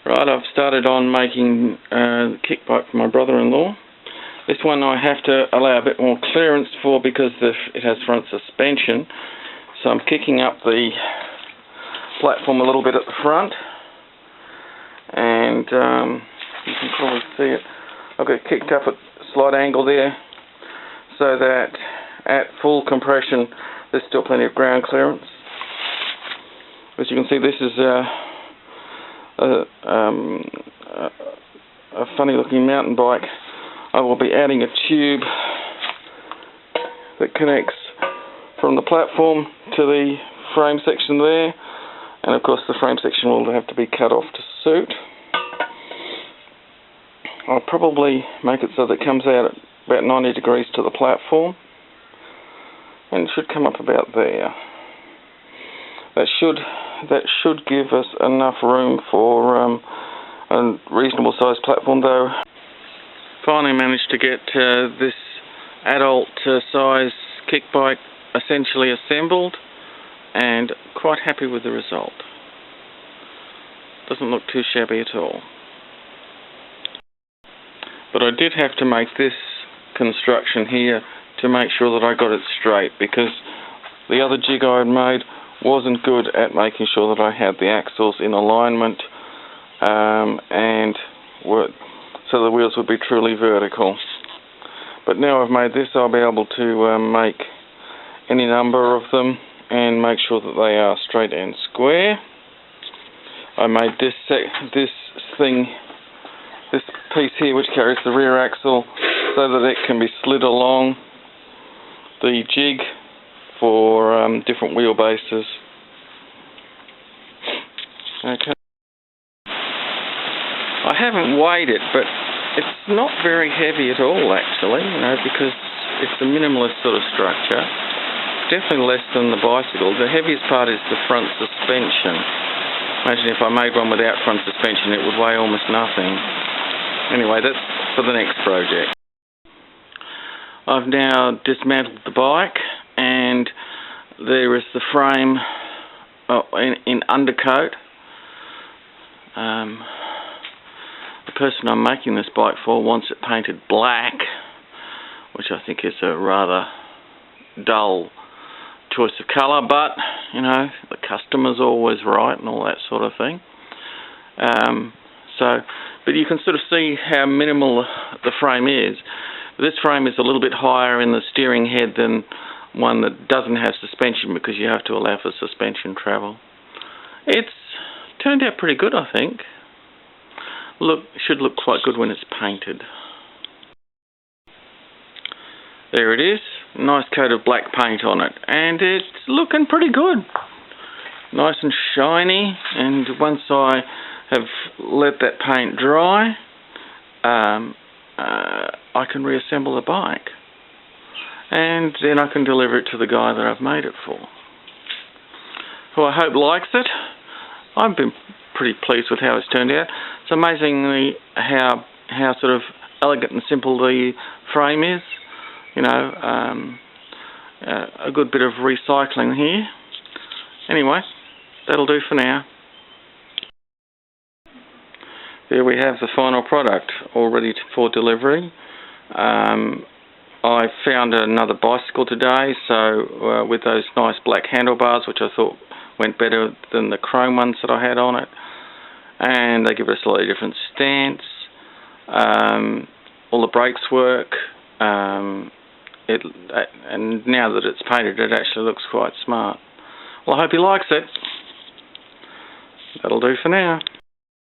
Right, I've started on making the Kickbike for my brother-in-law. This one I have to allow a bit more clearance for because it has front suspension. So I'm kicking up the platform a little bit at the front, and you can probably see it. I've got it kicked up at a slight angle there so that at full compression there's still plenty of ground clearance. As you can see, this is a funny looking mountain bike. I will be adding a tube that connects from the platform to the frame section there, and of course the frame section will have to be cut off to suit. I'll probably make it so that it comes out at about 90 degrees to the platform, and it should come up about there. That should give us enough room for a reasonable sized platform, though. Finally managed to get this adult size Kickbike essentially assembled, and quite happy with the result. Doesn't look too shabby at all. But I did have to make this construction here to make sure that I got it straight, because the other jig I had made wasn't good at making sure that I had the axles in alignment so the wheels would be truly vertical. But now I've made this, I'll be able to make any number of them and make sure that they are straight and square. I made this piece here, which carries the rear axle, so that it can be slid along the jig for different wheelbases. Okay. I haven't weighed it, but it's not very heavy at all, actually, because it's a minimalist sort of structure. Definitely less than the bicycle. The heaviest part is the front suspension. Imagine if I made one without front suspension, it would weigh almost nothing. Anyway, that's for the next project. I've now dismantled the bike, and there is the frame in undercoat. The person I'm making this bike for wants it painted black, which I think is a rather dull choice of colour, but the customer's always right and all that sort of thing. But you can sort of see how minimal the frame is. This frame is a little bit higher in the steering head than one that doesn't have suspension, because you have to allow for suspension travel. It's turned out pretty good, I think. Should look quite good when it's painted. There it is. Nice coat of black paint on it, and it's looking pretty good. Nice and shiny, and once I have let that paint dry, I can reassemble the bike, and then I can deliver it to the guy that I've made it for, who I hope likes it. I've been pretty pleased with how it's turned out. It's amazing how sort of elegant and simple the frame is. A good bit of recycling here. Anyway, that'll do for now. There we have the final product, all ready for delivery. I found another bicycle today, so with those nice black handlebars, which I thought went better than the chrome ones that I had on it, and they give it a slightly different stance. All the brakes work, and now that it's painted, it actually looks quite smart. Well, I hope he likes it. That'll do for now.